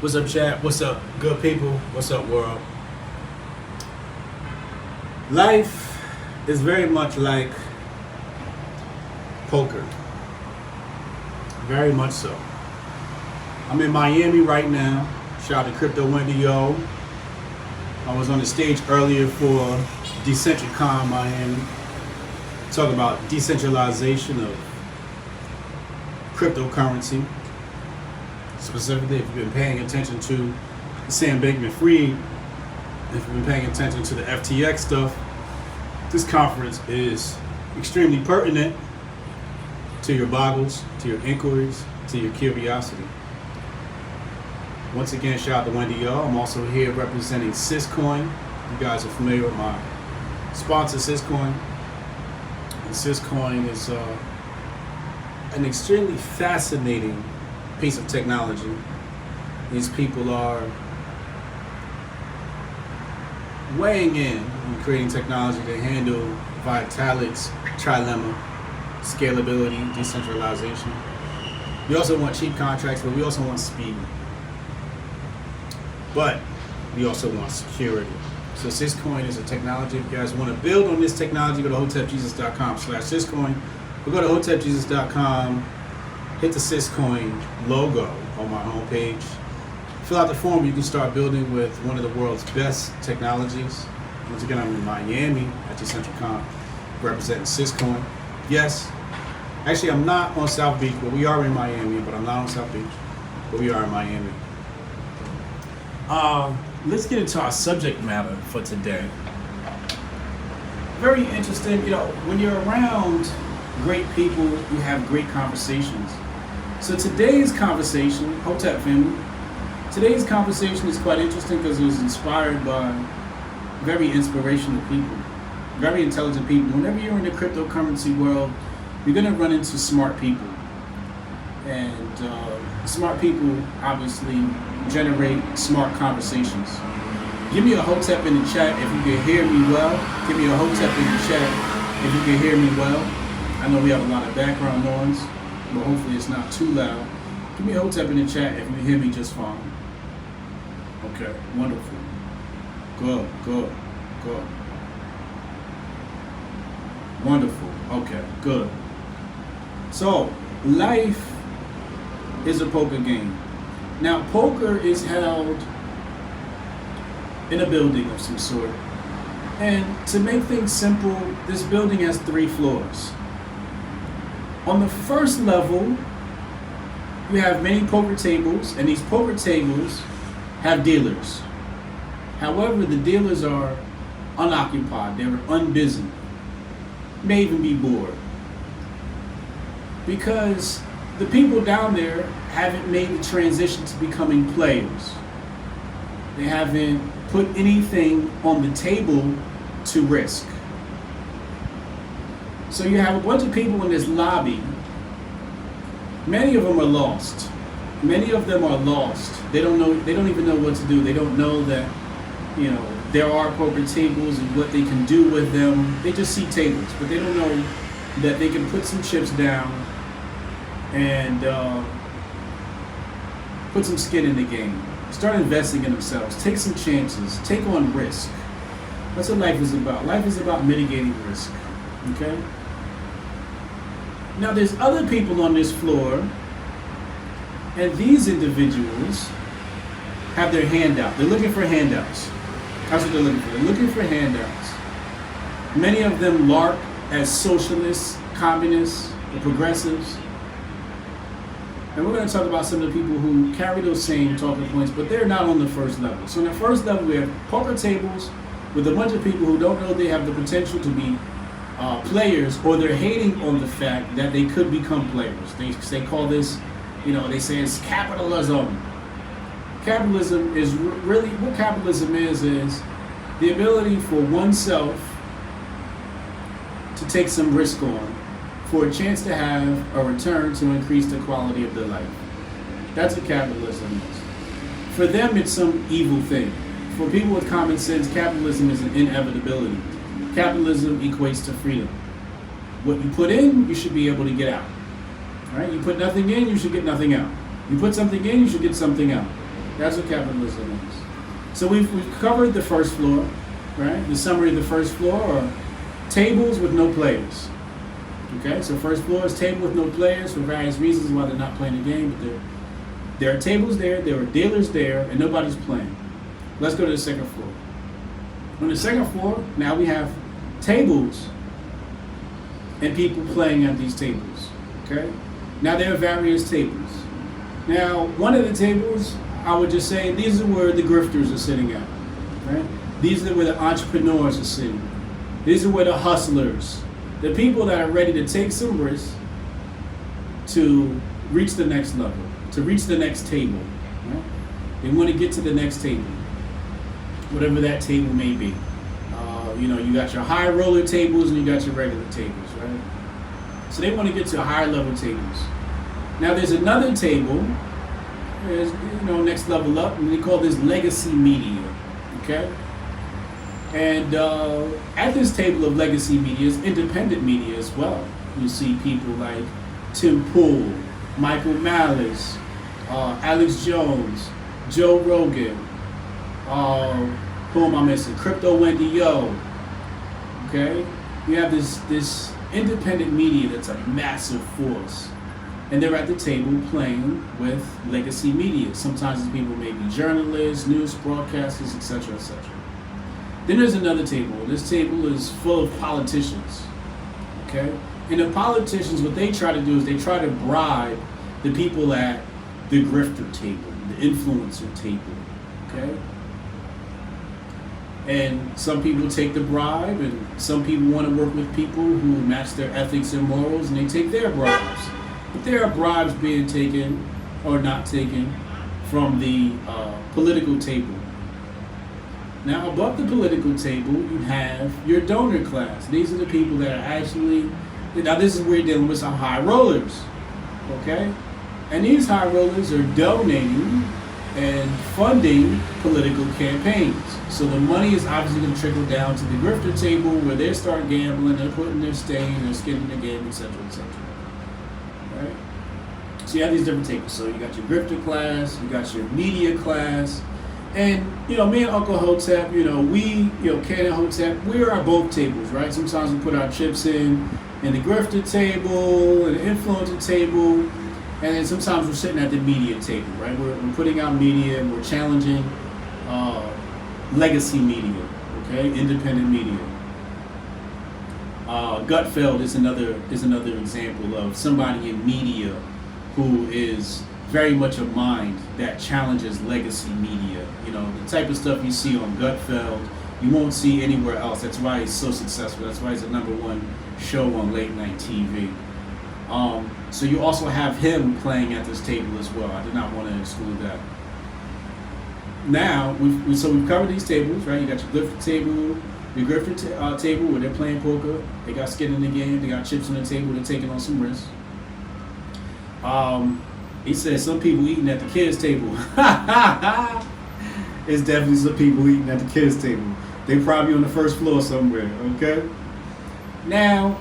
What's up, chat? What's up, good people? What's up, world? Life is very much like poker. Very much so. I'm in Miami right now. Shout out to Crypto Wendy, yo. I was on the stage earlier for Decentricon Miami. Talk about decentralization of cryptocurrency. Specifically, if you've been paying attention to Sam Bankman-Fried, if you've been paying attention to the FTX stuff, this conference is extremely pertinent to your boggles, to your inquiries, to your curiosity. Once again, shout out to Wendy, yo. I'm also here representing Syscoin. You guys are familiar with my sponsor, Syscoin. And Syscoin is an extremely fascinating piece of technology. These people are weighing in and creating technology to handle Vitalik's trilemma: scalability, decentralization. We also want cheap contracts, but we also want speed. But we also want security. So Syscoin is a technology. If you guys want to build on this technology, go to hotepjesus.com/Syscoin. Or go to hotepjesus.com, hit the Syscoin logo on my homepage. Fill out the form. You can start building with one of the world's best technologies. Once again, I'm in Miami at Decentricon representing Syscoin. Yes, actually I'm not on South Beach, but we are in Miami, but I'm not on South Beach, but we are in Miami. Let's get into our subject matter for today. Very interesting. You know, when you're around great people, you have great conversations. So today's conversation, Hotep family, today's conversation is quite interesting because it was inspired by very inspirational people, very intelligent people. Whenever you're in the cryptocurrency world, you're going to run into smart people. And smart people obviously generate smart conversations. Give me a Hotep in the chat if you can hear me well. Give me a Hotep in the chat if you can hear me well. I know we have a lot of background noise, but hopefully it's not too loud. Give me a Hotep in the chat if you hear me just fine. Okay, wonderful. Good, good, good. Wonderful. Okay, good. So, life is a poker game. Now, poker is held in a building of some sort. And to make things simple, this building has 3 floors. On the first level, you have many poker tables, and these poker tables have dealers. However, the dealers are unoccupied, they're unbusy, may even be bored. Because the people down there haven't made the transition to becoming players. They haven't put anything on the table to risk. So you have a bunch of people in this lobby. Many of them are lost. Many of them are lost. They don't know. They don't even know what to do. They don't know that, you know, there are poker tables and what they can do with them. They just see tables, but they don't know that they can put some chips down and put some skin in the game. Start investing in themselves. Take some chances. Take on risk. That's what life is about. Life is about mitigating risk. Okay? Now there's other people on this floor, and these individuals have their hand out. They're looking for handouts. That's what they're looking for. They're looking for handouts. Many of them LARP as socialists, communists, or progressives. And we're going to talk about some of the people who carry those same talking points, but they're not on the first level. So on the first level, we have poker tables with a bunch of people who don't know they have the potential to be players, or they're hating on the fact that they could become players. They call this, you know, they say it's capitalism. Capitalism is really, what capitalism is the ability for oneself to take some risk on for a chance to have a return to increase the quality of their life. That's what capitalism is. For them, it's some evil thing. For people with common sense, capitalism is an inevitability. Capitalism equates to freedom. What you put in, you should be able to get out. All right? You put nothing in, you should get nothing out. You put something in, you should get something out. That's what capitalism is. So we've covered the first floor, right? The summary of the first floor are tables with no players. Okay, so first floor is table with no players for various reasons why they're not playing the game, but there are tables there are dealers there, and nobody's playing. Let's go to the second floor. On the second floor, now we have tables and people playing at these tables. Okay? Now there are various tables. Now, one of the tables, I would just say, these are where the grifters are sitting at. Right? These are where the entrepreneurs are sitting. These are where the hustlers, the people that are ready to take some risks to reach the next level, to reach the next table. Right? They want to get to the next table, whatever that table may be. You got your high roller tables and you got your regular tables, right? So they want to get to higher level tables. Now there's another table, next level up, and they call this legacy media, okay? And at this table of legacy media is independent media as well. You see people like Tim Pool, Michael Malice, Alex Jones, Joe Rogan, who am I missing? Crypto Wendy Yo. Okay? You have this independent media that's a massive force. And they're at the table playing with legacy media. Sometimes these people may be journalists, news broadcasters, etc., etc. Then there's another table. This table is full of politicians. Okay? And the politicians, what they try to do is they try to bribe the people at the grifter table, the influencer table. Okay? And some people take the bribe, and some people want to work with people who match their ethics and morals, and they take their bribes. But there are bribes being taken or not taken from the political table. Now, above the political table, you have your donor class. These are the people that are actually, now this is where you're dealing with some high rollers, okay? And these high rollers are donating and funding political campaigns. So the money is obviously going to trickle down to the grifter table where they start gambling, they're putting their stain, they're skinning the game, etc., etc. Right? So you have these different tables. So you got your grifter class, you got your media class, and me and Uncle Hotep, Ken and Hotep, we are at both tables, right? Sometimes we put our chips in the grifter table, and the influencer table, and then sometimes we're sitting at the media table, right? We're putting out media and we're challenging legacy media, okay? Independent media. Gutfeld is another example of somebody in media who is very much a mind that challenges legacy media. The type of stuff you see on Gutfeld, you won't see anywhere else. That's why he's so successful. That's why he's the #1 show on late night TV. So you also have him playing at this table as well. I did not want to exclude that. Now, we've covered these tables, right? You got your grifter table, table where they're playing poker. They got skin in the game. They got chips on the table. They're taking on some risks. He said some people eating at the kids' table. It's definitely some people eating at the kids' table. They probably on the first floor somewhere, okay? Now,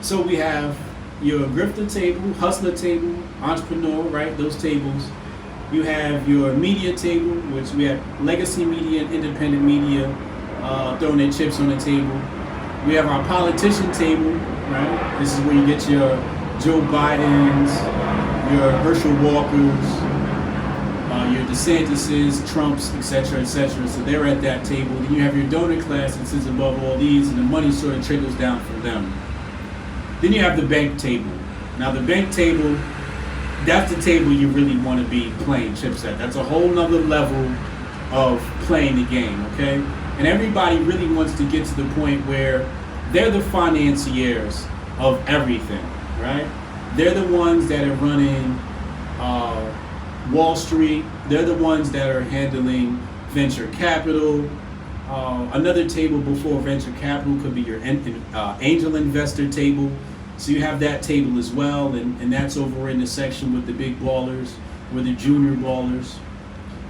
so we have your grifter table, hustler table, entrepreneur, right? Those tables. You have your media table, which we have legacy media and independent media throwing their chips on the table. We have our politician table, right? This is where you get your Joe Bidens, your Herschel Walkers, your DeSantis's, Trumps, etc., etc. So they're at that table. Then you have your donor class that sits above all these, and the money sort of trickles down from them. Then you have the bank table. Now the bank table, that's the table you really want to be playing chips at. That's a whole nother level of playing the game, okay? And everybody really wants to get to the point where they're the financiers of everything, right? They're the ones that are running Wall Street. They're the ones that are handling venture capital. Another table before venture capital could be your angel investor table. So you have that table as well, and that's over in the section with the big ballers, with the junior ballers.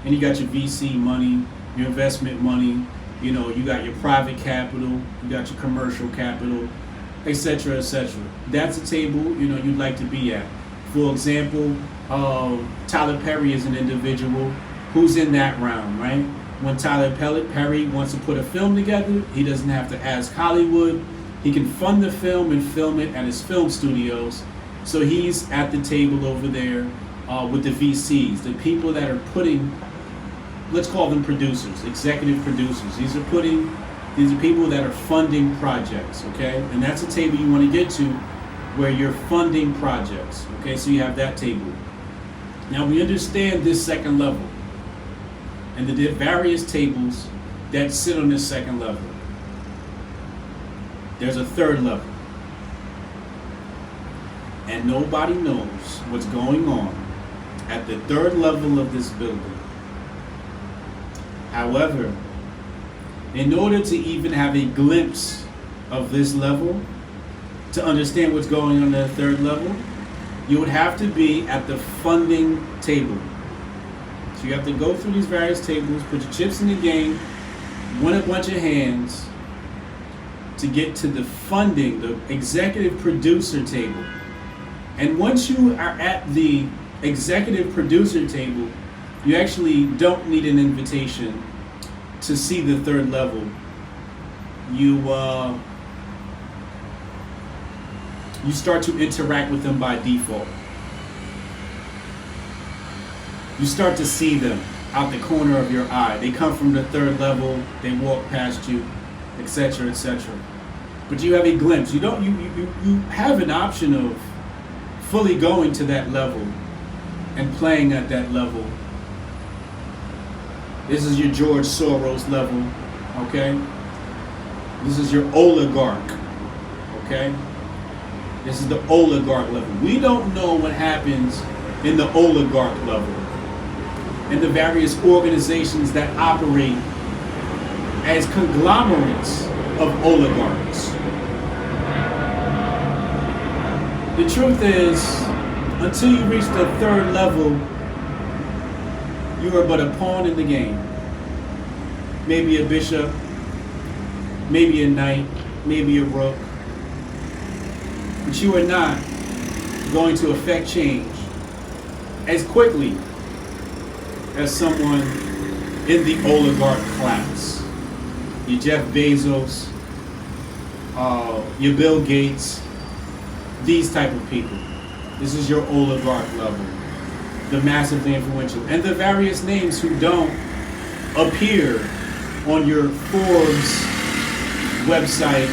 And you got your VC money, your investment money, you got your private capital, you got your commercial capital, etc., etc. That's a table, you'd like to be at. For example, Tyler Perry is an individual who's in that realm, right? When Tyler Perry wants to put a film together, he doesn't have to ask Hollywood. He can fund the film and film it at his film studios. So he's at the table over there with the VCs, the people that are putting, let's call them producers, executive producers. These are people that are funding projects, okay? And that's a table you want to get to where you're funding projects, okay? So you have that table. Now we understand this second level and the various tables that sit on this second level. There's a third level. And nobody knows what's going on at the third level of this building. However, in order to even have a glimpse of this level, to understand what's going on at the third level, you would have to be at the funding table. So you have to go through these various tables, put your chips in the game, win a bunch of hands to get to the funding, the executive producer table. And once you are at the executive producer table, you actually don't need an invitation to see the third level. You start to interact with them by default. You start to see them out the corner of your eye. They come from the third level, they walk past you, etc., etc. But you have a glimpse. You have an option of fully going to that level and playing at that level. This is your George Soros level, okay? This is your oligarch, okay? This is the oligarch level. We don't know what happens in the oligarch level and the various organizations that operate as conglomerates of oligarchs. The truth is, until you reach the third level, you are but a pawn in the game. Maybe a bishop, maybe a knight, maybe a rook. But you are not going to affect change as quickly as someone in the oligarch class. Your Jeff Bezos, your Bill Gates, these type of people. This is your oligarch level, the massively influential, and the various names who don't appear on your Forbes website,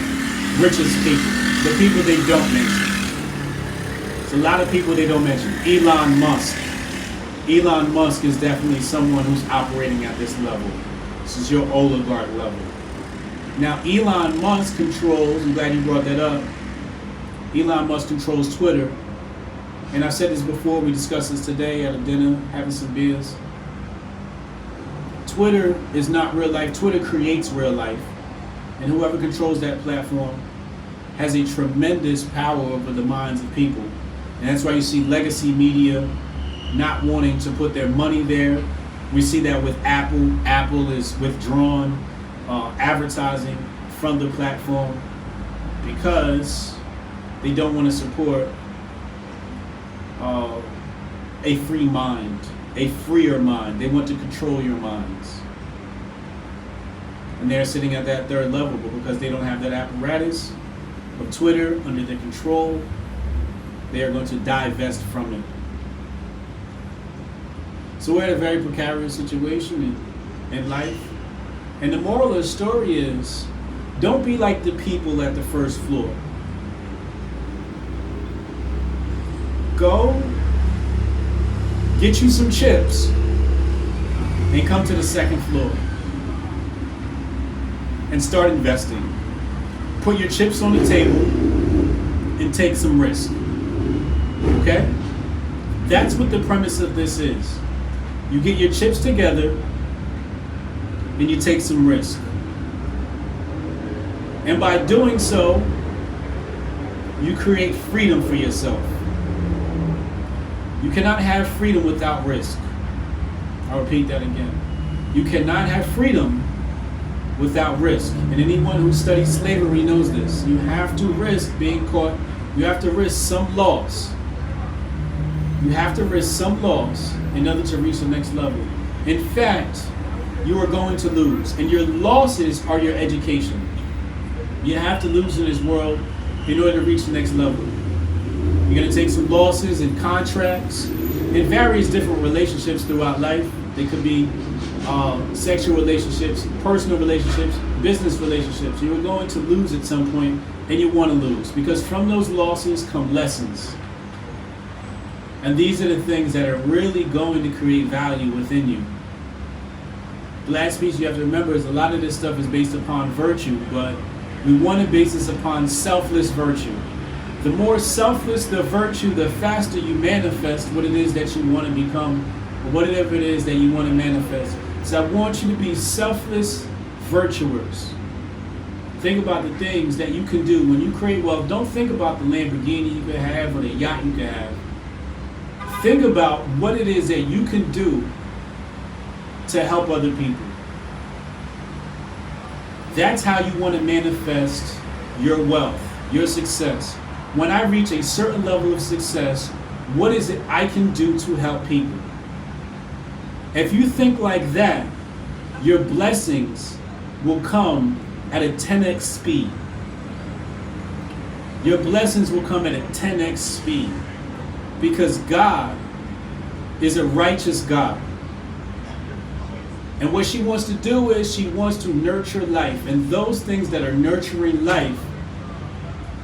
richest people, the people they don't mention. It's a lot of people they don't mention. Elon Musk. Elon Musk is definitely someone who's operating at this level. This is your oligarch level. Now, Elon Musk controls, I'm glad you brought that up, Elon Musk controls Twitter. And I've said this before, we discussed this today at a dinner, having some beers. Twitter is not real life. Twitter creates real life. And whoever controls that platform has a tremendous power over the minds of people. And that's why you see legacy media not wanting to put their money there. We see that with Apple. Apple is withdrawn advertising from the platform because they don't want to support a free mind, a freer mind. They want to control your minds. And they're sitting at that third level, but because they don't have that apparatus of Twitter under their control, they are going to divest from it. So we're at a very precarious situation in life. And the moral of the story is, don't be like the people at the first floor. Go get you some chips and come to the second floor and start investing. Put your chips on the table and take some risk. Okay? That's what the premise of this is. You get your chips together and you take some risk. And by doing so, you create freedom for yourself. You cannot have freedom without risk. I'll repeat that again. You cannot have freedom without risk. And anyone who studies slavery knows this. You have to risk being caught. You have to risk some loss You have to risk some loss in order to reach the next level. In fact, you are going to lose, and your losses are your education. You have to lose in this world in order to reach the next level. You're going to take some losses in contracts, in various different relationships throughout life. They could be sexual relationships, personal relationships, business relationships. You're going to lose at some point, and you want to lose, because from those losses come lessons. And these are the things that are really going to create value within you. The last piece you have to remember is a lot of this stuff is based upon virtue, but we want to base this upon selfless virtue. The more selfless the virtue, the faster you manifest what it is that you want to become, or whatever it is that you want to manifest. So I want you to be selfless virtuers. Think about the things that you can do when you create wealth. Don't think about the Lamborghini you could have or the yacht you could have. Think about what it is that you can do to help other people. That's how you want to manifest your wealth, your success. When I reach a certain level of success, what is it I can do to help people? If you think like that, your blessings will come at a 10x speed. Your blessings will come at a 10x speed. Because God is a righteous God. And what she wants to do is she wants to nurture life. And those things that are nurturing life,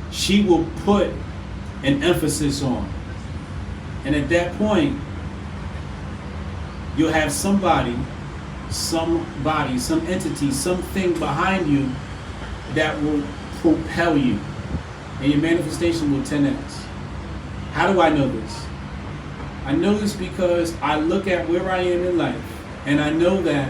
she will put an emphasis on. And at that point, you'll have somebody, some entity, something behind you that will propel you. And your manifestation will 10x. How do I know this? I know this because I look at where I am in life, and I know that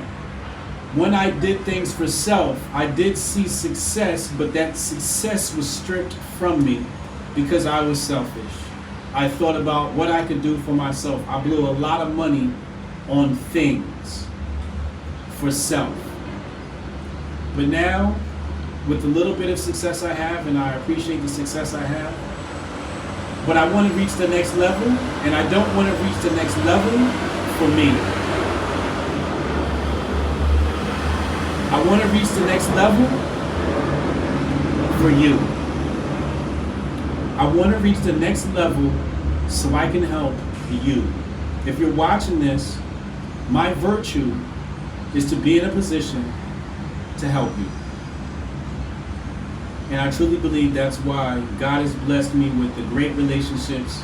when I did things for self, I did see success, but that success was stripped from me because I was selfish. I thought about what I could do for myself. I blew a lot of money on things for self. But now, with the little bit of success I have, and I appreciate the success I have, but I want to reach the next level, and I don't want to reach the next level for me. I want to reach the next level for you. I want to reach the next level so I can help you. If you're watching this, my virtue is to be in a position to help you. And I truly believe that's why God has blessed me with the great relationships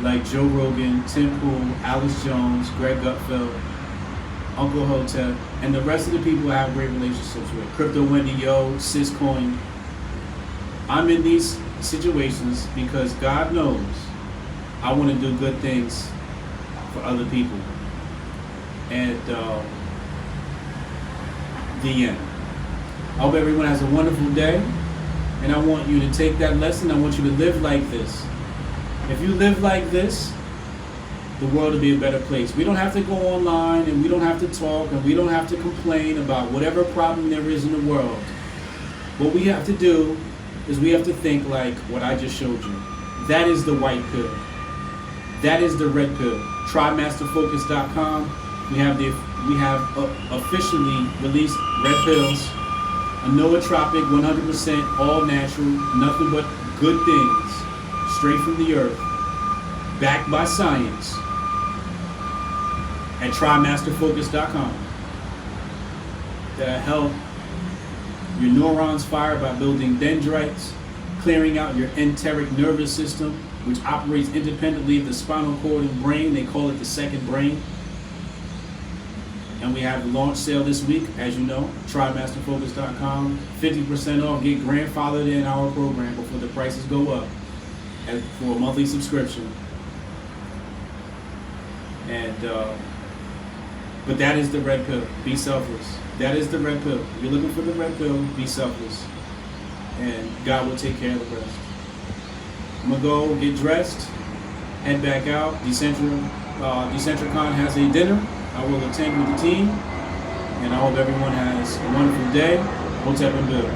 like Joe Rogan, Tim Pool, Alice Jones, Greg Gutfeld, Uncle Hotep, and the rest of the people I have great relationships with. Crypto Wendy Yo, Syscoin. I'm in these situations because God knows I want to do good things for other people. And the end. I hope everyone has a wonderful day. And I want you to take that lesson. I want you to live like this. If you live like this, the world will be a better place. We don't have to go online, and we don't have to talk, and we don't have to complain about whatever problem there is in the world. What we have to do is we have to think like what I just showed you. That is the white pill. That is the red pill. TryMasterFocus.com. We have officially released red pills. A nootropic, 100% all natural, nothing but good things, straight from the earth, backed by science, at TryMasterFocus.com, that help your neurons fire by building dendrites, clearing out your enteric nervous system, which operates independently of the spinal cord and brain. They call it the second brain. And we have the launch sale this week, as you know, TryMasterFocus.com, 50% off. Get grandfathered in our program before the prices go up for a monthly subscription. And but that is the red pill. Be selfless. That is the red pill. If you're looking for the red pill, be selfless, and God will take care of the rest. I'm gonna go get dressed, head back out. Decentricon has a dinner. I will attend with the team, and I hope everyone has a wonderful day. Hotep and Bill.